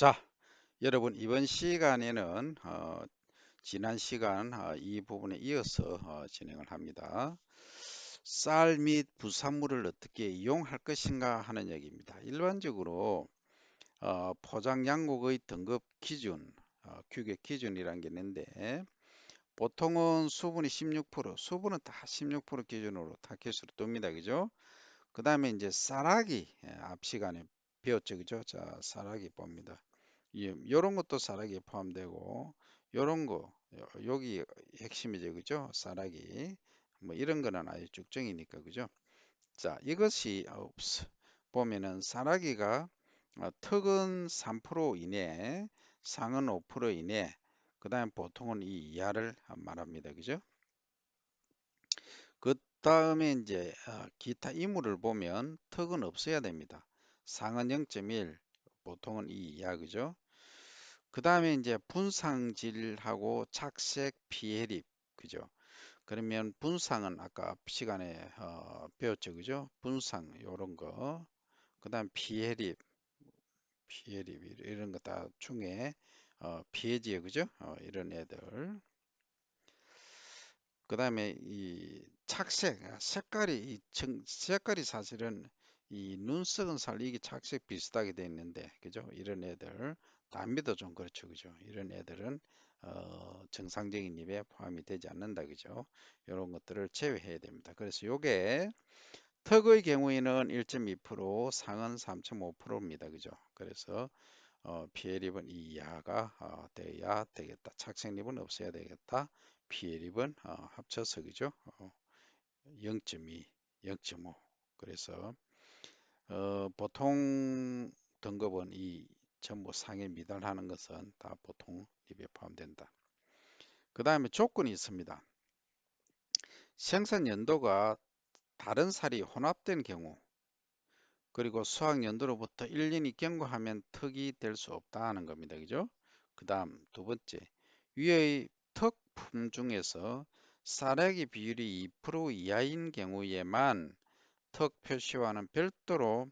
자, 여러분 이번 시간에는 지난 시간 이 부분에 이어서 진행을 합니다. 쌀 및 부산물을 어떻게 이용할 것인가 하는 얘기입니다. 일반적으로 포장 양국의 등급 기준, 규격 기준이라는 게 있는데 보통은 수분이 16%, 수분은 다 16% 기준으로 타켓으로 둡니다. 그죠? 그 다음에 이제 쌀아기, 앞 시간에 배웠죠. 그죠? 자, 쌀아기 봅니다. 요런 것도 쌀아기에 포함되고 요런 거 여기 핵심이죠. 그죠? 쌀아기 뭐 이런 거는 아주 쭉정이니까 그죠? 자, 이것이 보면은 쌀아기가 턱은 3% 이내, 상은 5% 이내, 그 다음 보통은 이 이하를 말합니다. 그죠? 그 다음에 이제 기타 이물을 보면 턱은 없어야 됩니다. 상은 0.1, 보통은 이 이하. 그죠? 그 다음에 이제 분상질하고 착색 피해립. 그죠? 그러면 분상은 아까 시간에 배웠죠. 그죠? 분상 요런 거. 그 다음 피해립 이런 거 다 중에 피해지요. 그죠? 이런 애들. 그 다음에 이 착색, 색깔이, 색깔이 사실은 이 눈석은 살이 이게 착색 비슷하게 돼 있는데, 그죠? 이런 애들, 담배도 좀 그렇죠, 그죠? 이런 애들은 정상적인 입에 포함이 되지 않는다, 그죠? 이런 것들을 제외해야 됩니다. 그래서 요게 턱의 경우에는 1.2%, 상은 3.5%입니다, 그죠? 그래서 피해립은 이 이하가 되어야 되겠다. 착색립은 없어야 되겠다. 피해립은 합쳐서 그죠? 0.2, 0.5. 그래서 보통 등급은 이 전부 상에 미달하는 것은 다 보통 립에 포함된다. 그 다음에 조건이 있습니다. 생산 연도가 다른 살이 혼합된 경우 그리고 수확 연도로부터 1년이 경과하면 턱이 될 수 없다는 겁니다. 그죠? 그 다음 두 번째, 위의 턱품 중에서 쌀액의 비율이 2% 이하인 경우에만 턱 표시와는 별도로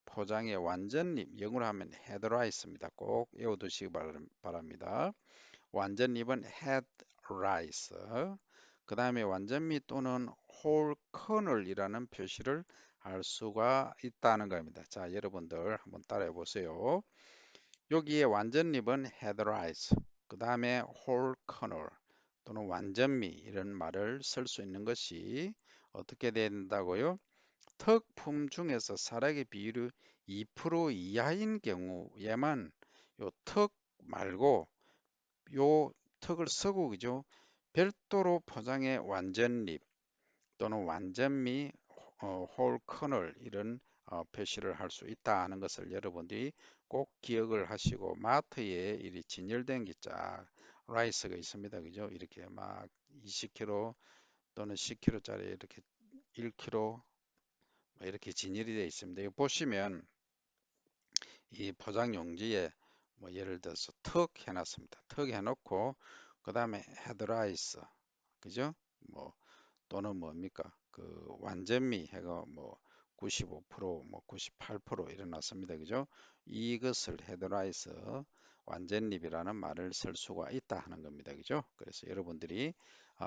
포장의 완전립, 영어로 하면 헤드라이스입니다. 꼭 외워두시기 바랍니다. 완전립은 헤드라이스. 그 다음에 완전미 또는 홀 커널이라는 표시를 할 수가 있다는 겁니다. 자, 여러분들 한번 따라해 보세요. 여기에 완전립은 헤드라이스, 그 다음에 홀 커널 또는 완전미 이런 말을 쓸 수 있는 것이 어떻게 된다고요? 턱품 중에서 사락의 비율이 2% 이하인 경우에만 요 턱 말고 요 턱을 쓰고 그죠? 별도로 포장의 완전립 또는 완전미, 홀 커널 이런 표시를 할 수 있다 하는 것을 여러분들이 꼭 기억을 하시고 마트에 이 진열된 게쫙 라이스가 있습니다. 그죠? 이렇게 막 20kg 또는 10kg짜리 이렇게 1kg 이렇게 진열이 되어 있습니다. 이거 보시면 이 포장 용지에 뭐 예를 들어서 턱 해놨습니다. 턱 해놓고 그 다음에 헤드라이스 그죠? 뭐 또는 뭡니까? 그 완전미 해가 뭐 95%뭐 98% 일어났습니다. 그죠? 이것을 헤드라이스 완전립이라는 말을 쓸 수가 있다 하는 겁니다. 그죠? 그래서 여러분들이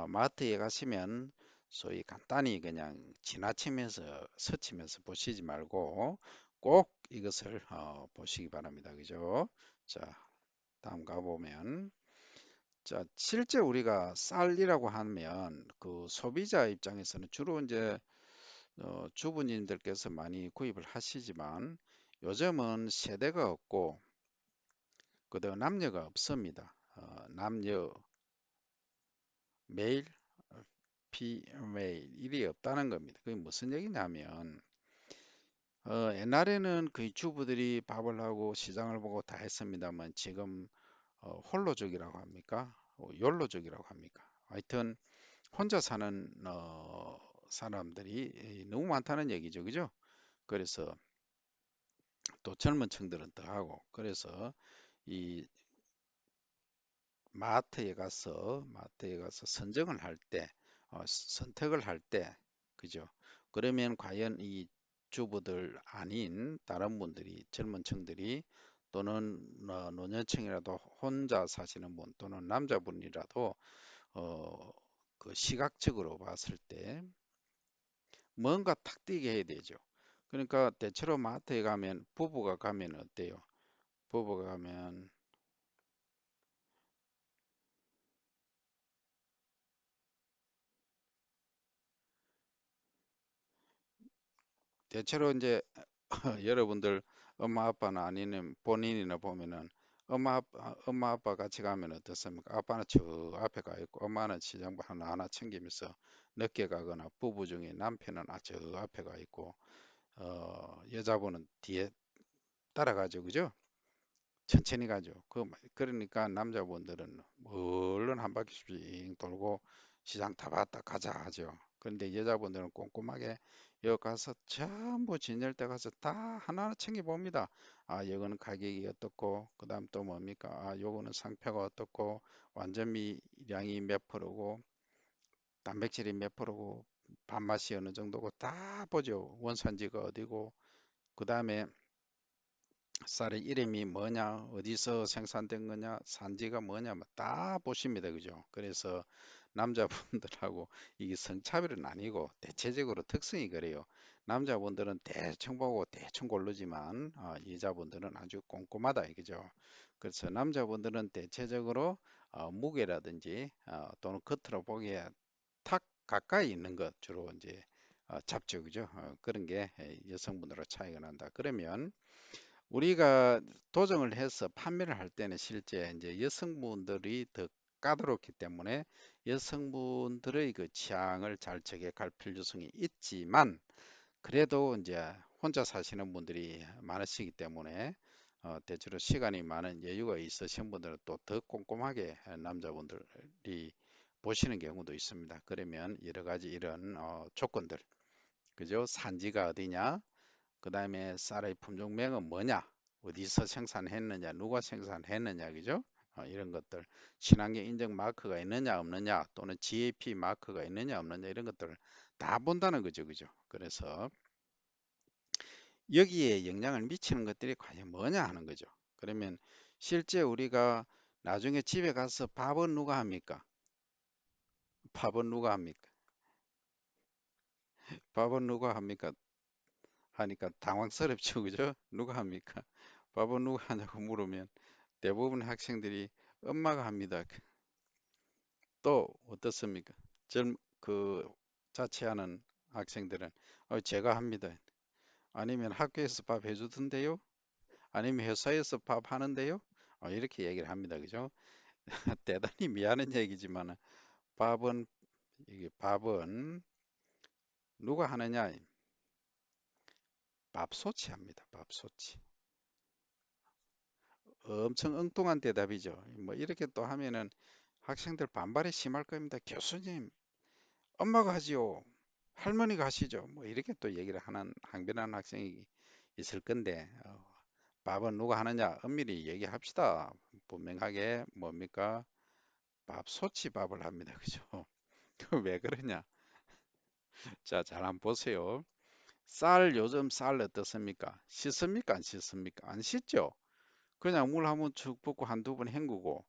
마트에 가시면 소위 간단히 그냥 지나치면서 스치면서 보시지 말고 꼭 이것을 보시기 바랍니다. 그죠? 자, 다음 가보면 자, 실제 우리가 쌀이라고 하면 그 소비자 입장에서는 주로 이제 주부님들께서 많이 구입을 하시지만 요즘은 세대가 없고 그다음 남녀가 없습니다. 남녀 메일, 피메일 일이 없다는 겁니다. 그게 무슨 얘기냐면 옛날에는 그 주부들이 밥을 하고 시장을 보고 다 했습니다만 지금 홀로족이라고 합니까? 욜로족이라고 합니까? 하여튼 혼자 사는 사람들이 너무 많다는 얘기죠. 그죠? 그래서 또 젊은 층들은 더 하고 그래서 이 마트에 가서 선정을 할 때, 선택을 할 때, 그죠? 그러면 과연 이 주부들 아닌 다른 분들이 젊은 층들이 또는 노년층이라도 혼자 사시는 분 또는 남자분이라도 어, 그 시각적으로 봤을 때 뭔가 탁 띄게 해야 되죠. 그러니까 대체로 마트에 가면 부부가 가면 어때요? 부부가 가면 대체로 이제 여러분들 엄마 아빠나 아니면 본인이나 보면은 엄마 아빠 같이 가면 어떻습니까? 아빠는 저 앞에 가 있고 엄마는 시장 하나 챙기면서 늦게 가거나 부부 중에 남편은 저 앞에 가 있고 여자분은 뒤에 따라가죠, 그죠? 천천히 가죠. 그러니까 남자분들은 얼른 한 바퀴씩 돌고 시장 다 봤다 가자 하죠. 그런데 여자분들은 꼼꼼하게 여기 가서 전부 진열대 가서 다 하나하나 챙겨봅니다. 아, 이거는 가격이 어떻고, 그 다음 또 뭡니까? 아, 요거는 상표가 어떻고, 완전미량이 몇 프로고, 단백질이 몇 프로고, 밥맛이 어느 정도고 다 보죠. 원산지가 어디고, 그 다음에 쌀의 이름이 뭐냐, 어디서 생산된 거냐, 산지가 뭐냐, 뭐 다 보십니다. 그죠? 그래서 남자분들하고 이게 성차별은 아니고 대체적으로 특성이 그래요. 남자분들은 대충 보고 대충 고르지만 여자분들은 아주 꼼꼼하다 이거죠. 그래서 남자분들은 대체적으로 무게라든지 또는 겉으로 보기에 탁 가까이 있는 것 주로 이제 잡죠. 그죠? 그런 게 여성분들과 차이가 난다. 그러면 우리가 도정을 해서 판매를 할 때는 실제 이제 여성분들이 더 까다롭기 때문에 여성분들의 그 취향을 잘 저격할 필요성이 있지만 그래도 이제 혼자 사시는 분들이 많으시기 때문에 대체로 시간이 많은 여유가 있으신 분들은 또 더 꼼꼼하게 남자분들이 보시는 경우도 있습니다. 그러면 여러 가지 이런 조건들, 그죠? 산지가 어디냐? 그 다음에 쌀의 품종명은 뭐냐, 어디서 생산했느냐, 누가 생산했느냐, 그죠? 이런 것들, 친환경 인증 마크가 있느냐, 없느냐, 또는 GAP 마크가 있느냐, 없느냐, 이런 것들을 다 본다는 거죠, 그죠? 그래서 여기에 영향을 미치는 것들이 과연 뭐냐 하는 거죠. 그러면 실제 우리가 나중에 집에 가서 밥은 누가 합니까? 밥은 누가 합니까? 밥은 누가 합니까? 하니까 당황스럽죠, 그죠? 누가 합니까? 밥은 누가 하냐고 물으면 대부분 학생들이 엄마가 합니다. 또 어떻습니까? 그 자취하는 학생들은 제가 합니다. 아니면 학교에서 밥 해주던데요? 아니면 회사에서 밥 하는데요? 이렇게 얘기를 합니다. 그죠? 대단히 미안한 얘기지만 밥은 이게 밥은 누가 하느냐? 밥솥이 합니다. 밥솥이. 엄청 엉뚱한 대답이죠. 뭐 이렇게 또 하면은 학생들 반발이 심할 겁니다. 교수님, 엄마가 하지요. 할머니가 하시죠. 뭐 이렇게 또 얘기를 하는 항변하는 학생이 있을 건데 밥은 누가 하느냐? 엄밀히 얘기합시다. 분명하게 뭡니까? 밥솥이 밥을 합니다. 그죠? 그 왜 그러냐? 자, 잘 한번 보세요. 요즘 쌀 어떻습니까? 씻습니까? 안 씻습니까? 안 씻죠? 그냥 물 한번 쭉 붓고 한두 번 헹구고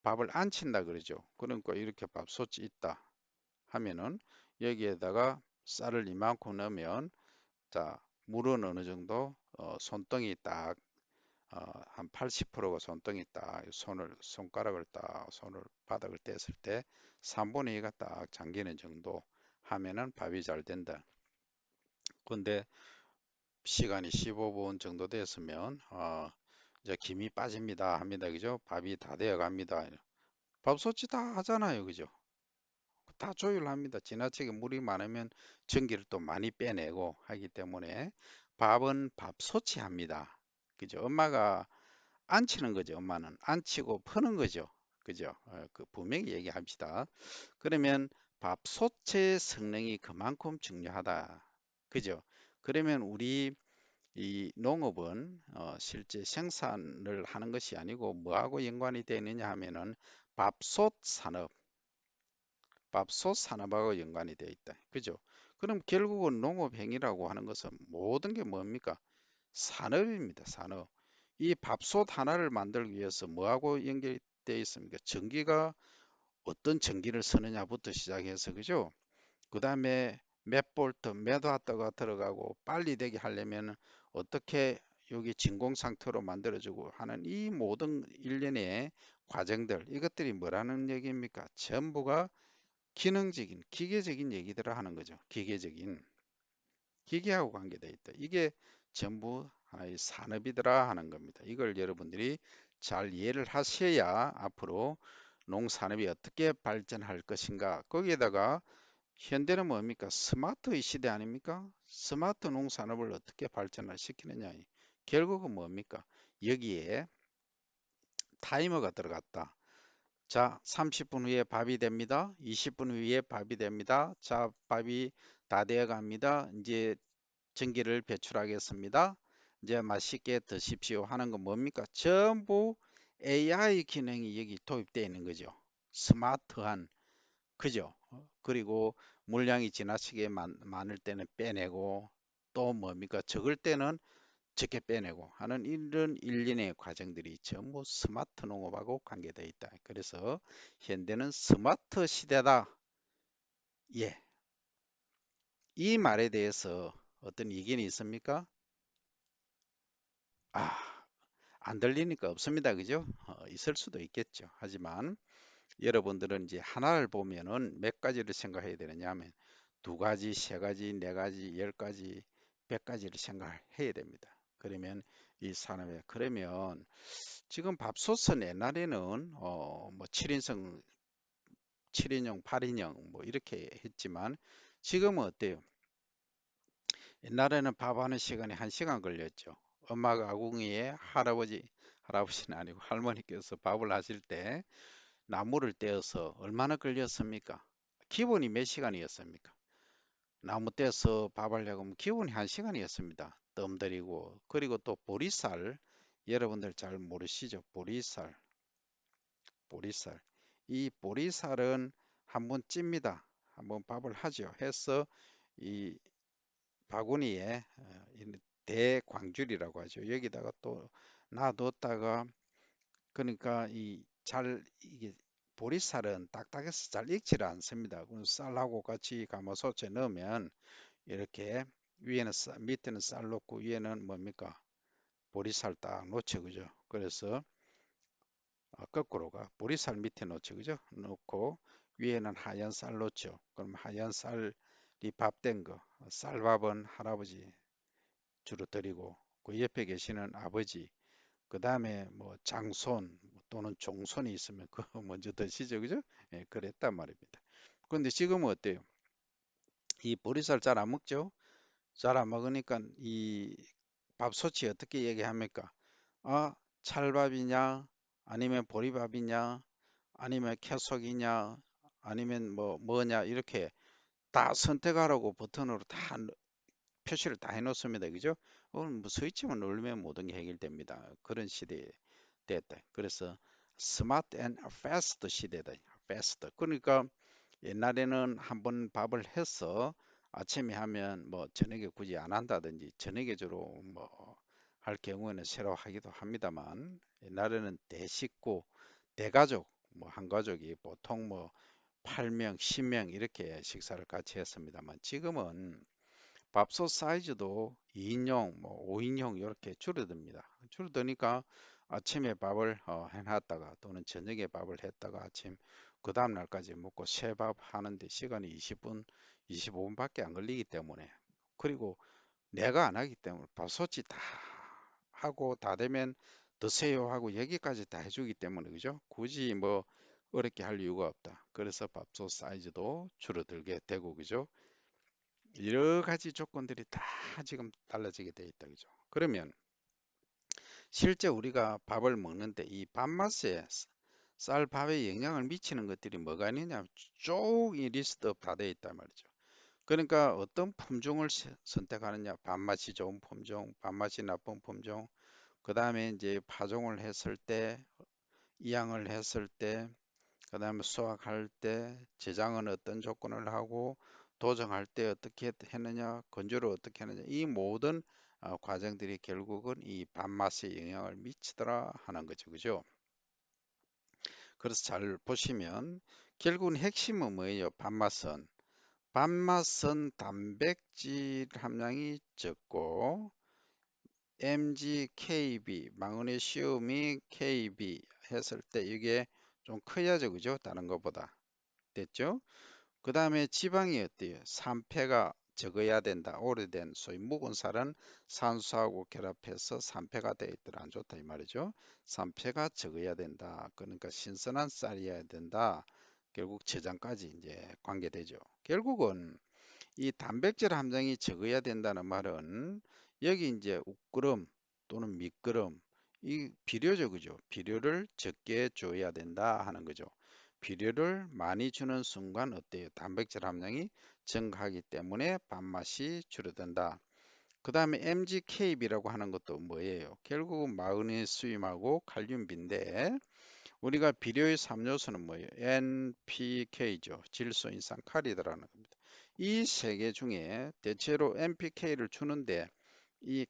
밥을 안 친다 그러죠. 그러니까 이렇게 밥솥이 있다 하면은 여기에다가 쌀을 이만큼 넣으면 자, 물은 어느 정도 손등이 딱 한 80%가 손등이 딱 손가락을 딱 손을 바닥을 뗐을 때 3분의 2가 딱 잠기는 정도 하면은 밥이 잘 된다. 근데 시간이 15분 정도 됐으면 이제 김이 빠집니다 합니다. 그죠? 밥이 다 되어 갑니다. 밥솥이 다 하잖아요. 그죠? 다 조율합니다. 지나치게 물이 많으면 전기를 또 많이 빼내고 하기 때문에 밥은 밥솥이 합니다. 그죠? 엄마가 안 치는 거죠. 엄마는 안 치고 퍼는 거죠. 그죠? 그 분명히 얘기합시다. 그러면 밥솥의 성능이 그만큼 중요하다. 그죠? 그러면 우리 이 농업은 실제 생산을 하는 것이 아니고 뭐하고 연관이 되느냐 하면은 밥솥 산업, 밥솥 산업하고 연관이 되어 있다. 그죠? 그럼 결국은 농업 행위라고 하는 것은 모든 게 뭡니까? 산업입니다. 산업. 이 밥솥 하나를 만들기 위해서 뭐하고 연결되어 있습니까? 전기가 어떤 전기를 쓰느냐부터 시작해서 그죠? 그 다음에 몇 볼트, 몇 와트가 들어가고 빨리 되게 하려면 어떻게 여기 진공 상태로 만들어주고 하는 이 모든 일련의 과정들 이것들이 뭐라는 얘기입니까? 전부가 기능적인 기계적인 얘기들을 하는 거죠. 기계적인 기계하고 관계되어 있다. 이게 전부 하나의 산업이더라 하는 겁니다. 이걸 여러분들이 잘 이해를 하셔야 앞으로 농산업이 어떻게 발전할 것인가 거기에다가 현대는 뭡니까? 스마트의 시대 아닙니까? 스마트 농산업을 어떻게 발전을 시키느냐. 결국은 뭡니까? 여기에 타이머가 들어갔다. 자, 30분 후에 밥이 됩니다. 20분 후에 밥이 됩니다. 자, 밥이 다 되어 갑니다. 이제 전기를 배출하겠습니다. 이제 맛있게 드십시오 하는 건 뭡니까? 전부 AI 기능이 여기 도입되어 있는 거죠. 스마트한 그죠? 그리고 물량이 지나치게 많을 때는 빼내고 또 뭡니까? 적을 때는 적게 빼내고 하는 이런 일련의 과정들이 전부 스마트 농업하고 관계되어 있다. 그래서 현대는 스마트 시대다. 예. 이 말에 대해서 어떤 의견이 있습니까? 아, 안 들리니까 없습니다. 그죠? 있을 수도 있겠죠. 하지만 여러분들은 이제 하나를 보면은 몇 가지를 생각해야 되느냐 하면 두 가지, 세 가지, 네 가지, 열 가지, 백 가지를 생각해야 됩니다. 그러면 이 산업에 그러면 지금 밥솥은 옛날에는 뭐 7인승, 7인용, 8인용 뭐 이렇게 했지만 지금은 어때요? 옛날에는 밥하는 시간이 1시간 걸렸죠. 엄마가 아궁이에 할아버지는 아니고 할머니께서 밥을 하실 때 나무를 떼어서 얼마나 걸렸습니까? 기본이 몇 시간이었습니까? 나무 떼서 밥하려고 하면 기본이 1시간이었습니다. 뜸 들이고 그리고 또 보리쌀 여러분들 잘 모르시죠? 보리쌀 이 보리쌀은 한번 찝니다. 한번 밥을 하죠. 해서 이 바구니에 대광줄이라고 하죠. 여기다가 또 놔뒀다가 그러니까 이게 보리쌀은 딱딱해서 잘 익지를 않습니다. 그럼 쌀하고 같이 가마솥에 넣으면 이렇게 위에는 밑에는 쌀 넣고 위에는 뭡니까? 보리쌀 딱 놓죠, 그죠? 그래서 거꾸로가 보리쌀 밑에 놓죠, 그죠? 놓고 위에는 하얀 쌀 놓죠. 그럼 하얀 쌀이 밥 된 거, 쌀밥은 할아버지 주로 드리고 그 옆에 계시는 아버지 그 다음에 뭐 장손 또는 종손이 있으면 그거 먼저 드시죠, 그죠? 예, 그랬단 말입니다. 그런데 지금은 어때요? 이 보리쌀 잘 안 먹죠? 잘 안 먹으니까 이 밥솥이 어떻게 얘기합니까? 아, 찰밥이냐? 아니면 보리밥이냐? 아니면 캐속이냐? 아니면 뭐냐? 이렇게 다 선택하라고 버튼으로 다 표시를 다 해놓습니다. 그죠? 오늘 뭐 스위치만 누르면 모든 게 해결됩니다. 그런 시대에 됐다. 그래서 스마트 앤 패스트 시대다. 패스트. 그러니까 옛날에는 한번 밥을 해서 아침에 하면 뭐 저녁에 굳이 안 한다든지 저녁에 주로 뭐 할 경우에는 새로 하기도 합니다만 옛날에는 대식구, 대가족, 뭐 한 가족이 보통 뭐 8명, 10명 이렇게 식사를 같이 했습니다만 지금은 밥솥 사이즈도 2인용, 뭐 5인용 이렇게 줄어듭니다. 줄어드니까 아침에 밥을 해놨다가 또는 저녁에 밥을 했다가 아침 그 다음 날까지 먹고 새밥 하는데 시간이 20분, 25분밖에 안 걸리기 때문에 그리고 내가 안 하기 때문에 밥솥이 다 하고 다 되면 드세요 하고 여기까지 다 해주기 때문에 그죠? 굳이 뭐 어렵게 할 이유가 없다. 그래서 밥솥 사이즈도 줄어들게 되고 그죠? 여러 가지 조건들이 다 지금 달라지게 돼 있다 그죠? 그러면 실제 우리가 밥을 먹는데 이 밥맛에 쌀밥에 영향을 미치는 것들이 뭐가 있느냐 쭉이 리스트 다 돼 있단 말이죠. 그러니까 어떤 품종을 선택하느냐 밥맛이 좋은 품종, 밥맛이 나쁜 품종, 그 다음에 이제 파종을 했을 때, 이양을 했을 때, 그 다음에 수확할 때, 저장은 어떤 조건을 하고, 도정할 때 어떻게 했느냐, 건조를 어떻게 하느냐, 이 모든 과정들이 결국은 이 밥맛에 영향을 미치더라 하는 거죠. 그죠? 그래서 잘 보시면 결국은 핵심은 뭐예요? 밥맛은 단백질 함량이 적고 MgKB, 마그네슘이 KB 했을 때 이게 좀 커야죠. 그죠? 다른 것보다. 됐죠? 그 다음에 지방이 어때요? 산패가 적어야 된다. 오래된 소위 묵은 살은 산소하고 결합해서 산패가 되어 있더라. 안 좋다 이 말이죠. 산패가 적어야 된다. 그러니까 신선한 쌀이어야 된다. 결국 저장까지 이제 관계되죠. 결국은 이 단백질 함량이 적어야 된다는 말은 여기 이제 우끄름 또는 밑거름 이 비료죠, 그죠? 비료를 적게 줘야 된다 하는 거죠. 비료를 많이 주는 순간 어때요? 단백질 함량이 증가하기 때문에 밥맛이 줄어든다. 그 다음에 MgKB라고 하는 것도 뭐예요? 결국은 마그네슘하고 칼륨비인데 우리가 비료의 3요소는 뭐예요? NPK죠. 질소, 인산, 칼이더라는 겁니다. 이 세 개 중에 대체로 NPK를 주는데 이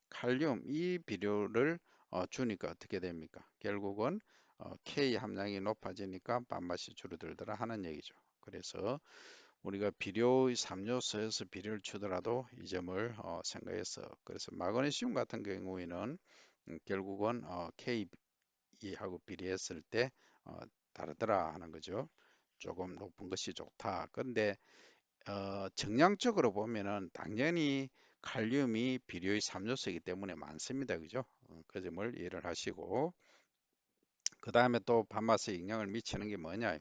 칼륨, 이 비료를 주니까 어떻게 됩니까? 결국은 K 함량이 높아지니까 밥맛이 줄어들더라 하는 얘기죠. 그래서 우리가 비료의 3요소에서 비료를 주더라도 이 점을 생각해서 그래서 마그네슘 같은 경우에는 결국은 K하고 비례했을 때 다르더라 하는 거죠. 조금 높은 것이 좋다. 그런데 정량적으로 보면은 당연히 칼륨이 비료의 3요소이기 때문에 많습니다. 그죠? 그 점을 이해를 하시고 그 다음에 또 밥맛에 영향을 미치는 게 뭐냐?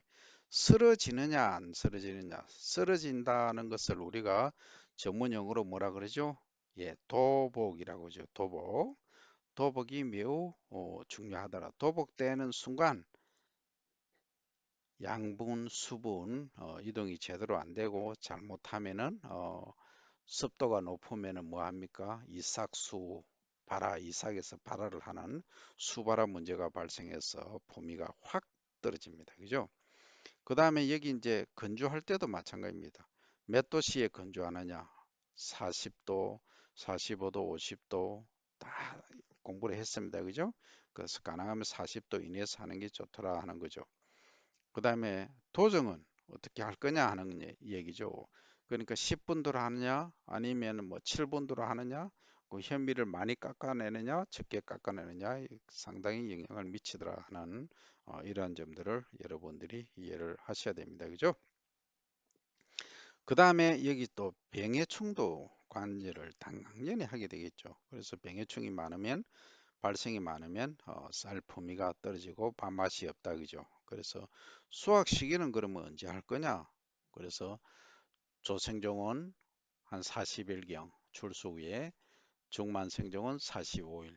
쓰러지느냐 안 쓰러지느냐. 쓰러진다는 것을 우리가 전문 용어로 뭐라 그러죠? 예, 도복이라고 하죠. 도복. 도복이 매우 중요하더라. 도복되는 순간 양분, 수분 이동이 제대로 안 되고 잘못하면은 습도가 높으면은 뭐 합니까? 이삭수 발화, 이삭에서 발화를 하는 수발화 문제가 발생해서 포미가 확 떨어집니다. 그죠? 그 다음에 여기 이제 건조할 때도 마찬가지입니다. 몇 도씨에 건조하느냐? 40도, 45도, 50도 다 공부를 했습니다. 그죠? 그래서 가능하면 40도 이내에서 하는 게 좋더라 하는 거죠. 그 다음에 도정은 어떻게 할 거냐 하는 얘기죠. 그러니까 10분도로 하느냐 아니면 뭐 7분도로 하느냐 그 현미를 많이 깎아내느냐 적게 깎아내느냐 상당히 영향을 미치더라 하는 이러한 점들을 여러분들이 이해를 하셔야 됩니다. 그죠? 그 다음에 여기 또 병해충도 관리를 당연히 하게 되겠죠. 그래서 병해충이 많으면 발생이 많으면 쌀 품위가 떨어지고 밥맛이 없다 그죠. 그래서 수확 시기는 그러면 언제 할 거냐? 그래서 조생종은 한 40일경 출수 후에 중만생종은 45일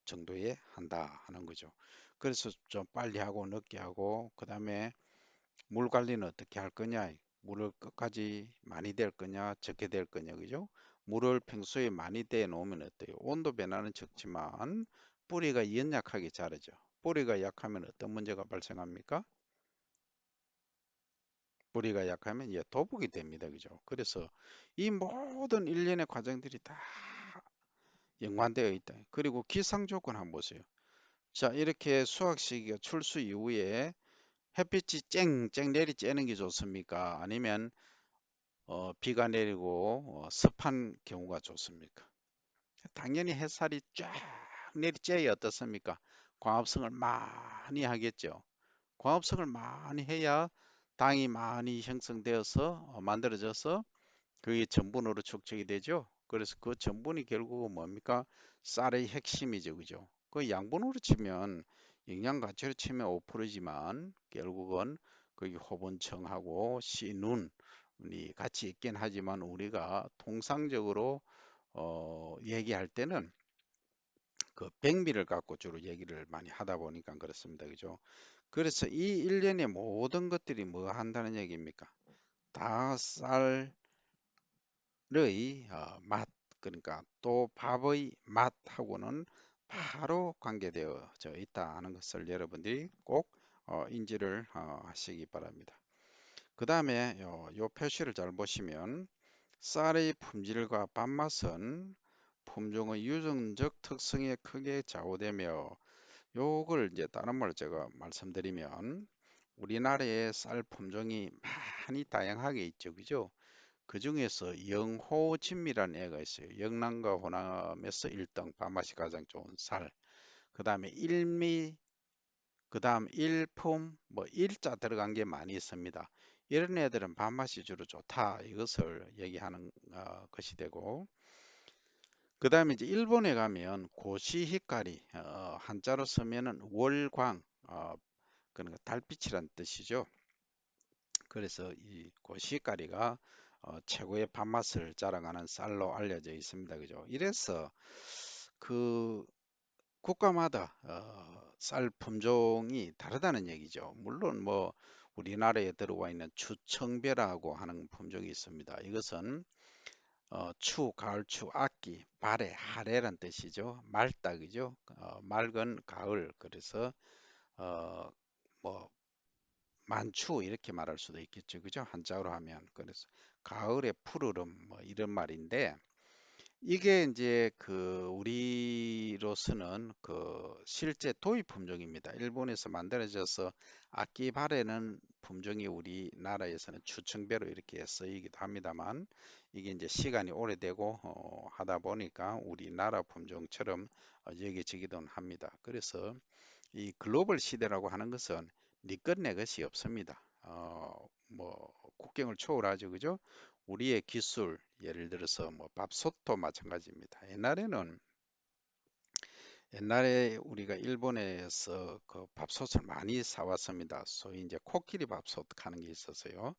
정도에 한다 하는 거죠. 그래서 좀 빨리 하고 늦게 하고 그 다음에 물 관리는 어떻게 할 거냐? 물을 끝까지 많이 댈 거냐, 적게 댈 거냐, 그죠? 물을 평소에 많이 대 놓으면 어때요? 온도 변화는 적지만 뿌리가 연약하게 자라죠. 뿌리가 약하면 어떤 문제가 발생합니까? 뿌리가 약하면 도복이 됩니다. 그죠? 그래서 이 모든 일련의 과정들이 다 연관되어 있다. 그리고 기상 조건 한번 보세요. 자, 이렇게 수확 시기가 출수 이후에 햇빛이 쨍쨍 내리 쬐는 게 좋습니까? 아니면 비가 내리고 습한 경우가 좋습니까? 당연히 햇살이 쫙 내리쬐야 어떻습니까? 광합성을 많이 하겠죠. 광합성을 많이 해야 당이 많이 형성되어서 만들어져서 그게 전분으로 축적이 되죠. 그래서 그 전분이 결국은 뭡니까? 쌀의 핵심이죠. 그죠? 그 양분으로 치면 영양 가치로 치면 5%지만 결국은 거기 호분청하고 신운이 같이 있긴 하지만 우리가 통상적으로 얘기할 때는 그 백미를 갖고 주로 얘기를 많이 하다 보니까 그렇습니다. 그죠? 그래서 이 일련의 모든 것들이 뭐 한다는 얘기입니까? 다 쌀의 맛, 그러니까 또 밥의 맛하고는 바로 관계되어져 있다 하는 것을 여러분들이 꼭 인지를 하시기 바랍니다. 그 다음에 요 표시를 잘 보시면 쌀의 품질과 밥맛은 품종의 유전적 특성에 크게 좌우되며 요걸 이제 다른 말로 제가 말씀드리면 우리나라에 쌀 품종이 많이 다양하게 있죠. 그죠? 그 중에서 영호진미라는 애가 있어요. 영남과 호남에서 1등, 밥맛이 가장 좋은 쌀. 그 다음에 일미, 그 다음 일품, 뭐 일자 들어간 게 많이 있습니다. 이런 애들은 밥맛이 주로 좋다. 이것을 얘기하는 것이 되고, 그 다음에 이제 일본에 가면 고시히카리, 한자로 쓰면은 월광, 그러니까 달빛이란 뜻이죠. 그래서 이 고시까리가 최고의 밥맛을 자랑하는 쌀로 알려져 있습니다. 그죠? 이래서 그 국가마다 쌀 품종이 다르다는 얘기죠. 물론 뭐 우리나라에 들어와 있는 추청배라고 하는 품종이 있습니다. 이것은 추, 가을추, 악기, 발해, 하래란 뜻이죠. 맑다, 그죠? 맑은 가을. 그래서 어, 뭐 만추 이렇게 말할 수도 있겠죠. 그죠? 한자어로 하면. 그래서 가을의 푸르름 뭐 이런 말인데 이게 이제 그 우리로서는 그 실제 도입 품종입니다. 일본에서 만들어져서 악기 발에는 품종이 우리나라에서는 추청배로 이렇게 쓰이기도 합니다만 이게 이제 시간이 오래되고 하다 보니까 우리나라 품종처럼 여겨지기도 합니다. 그래서 이 글로벌 시대라고 하는 것은 네 것 내 것이 없습니다. 뭐 국경을 초월하죠, 그죠? 우리의 기술, 예를 들어서 뭐 밥솥도 마찬가지입니다. 옛날에 우리가 일본에서 그 밥솥을 많이 사왔습니다. 소위 이제 코끼리 밥솥 하는 게 있었어요.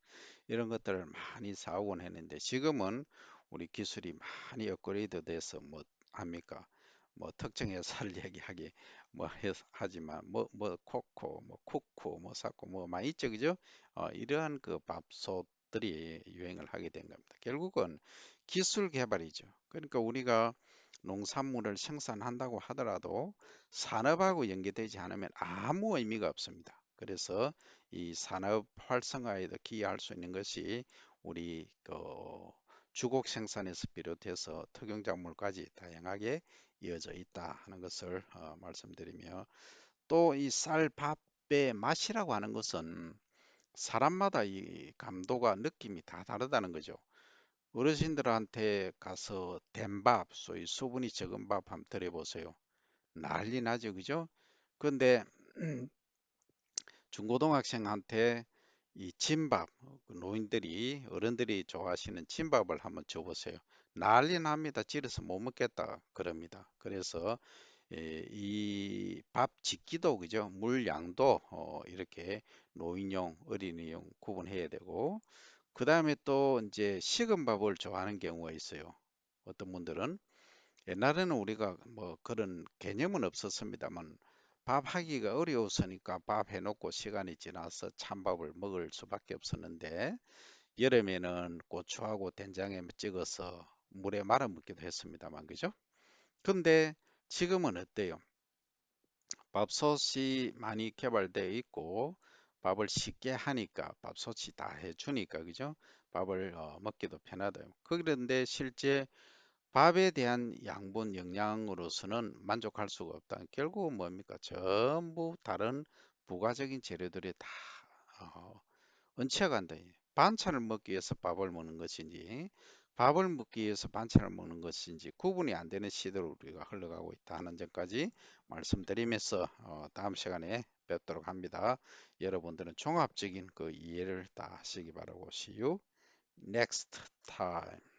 이런 것들을 많이 사오곤 했는데 지금은 우리 기술이 많이 업그레이드 돼서 뭐 합니까? 뭐 특정 회사를 얘기하기 뭐 하지만 뭐 코코 뭐 쿠쿠 뭐 사코 뭐 많이 있죠, 그죠? 이러한 그 밥솥들이 유행을 하게 된 겁니다. 결국은 기술 개발이죠. 그러니까 우리가 농산물을 생산한다고 하더라도 산업하고 연계되지 않으면 아무 의미가 없습니다. 그래서 이 산업 활성화에도 기여할 수 있는 것이 우리 그 주곡 생산에서 비롯해서 특용작물까지 다양하게 이어져 있다 하는 것을 말씀드리며 또 이 쌀밥의 맛이라고 하는 것은 사람마다 이 감도가 느낌이 다 다르다는 거죠. 어르신들한테 가서 된밥, 소위 수분이 적은 밥 한번 드려보세요. 난리 나죠, 그죠? 근데 중고등학생한테 이 진밥, 그 노인들이 어른들이 좋아하시는 진밥을 한번 줘보세요. 난리 납니다. 질어서 못 먹겠다 그럽니다. 그래서 이 밥 짓기도 그죠? 물 양도 이렇게 노인용, 어린이용 구분해야 되고 그 다음에 또 이제 식은 밥을 좋아하는 경우가 있어요. 어떤 분들은 옛날에는 우리가 뭐 그런 개념은 없었습니다만 밥 하기가 어려웠으니까 밥 해놓고 시간이 지나서 찬밥을 먹을 수밖에 없었는데 여름에는 고추하고 된장에 찍어서 물에 말아 먹기도 했습니다만 그죠? 근데 지금은 어때요? 밥솥이 많이 개발되어 있고 밥을 쉽게 하니까 밥솥이 다 해주니까 그죠? 밥을 먹기도 편하다. 그런데 실제 밥에 대한 양분 영양으로서는 만족할 수가 없다. 결국은 뭡니까? 전부 다른 부가적인 재료들이 다 어, 은치어간다. 반찬을 먹기 위해서 밥을 먹는 것인지 밥을 먹기 위해서 반찬을 먹는 것인지 구분이 안 되는 시대로 우리가 흘러가고 있다 하는 점까지 말씀드리면서 다음 시간에 뵙도록 합니다. 여러분들은 종합적인 그 이해를 다 하시기 바라고 see you next time.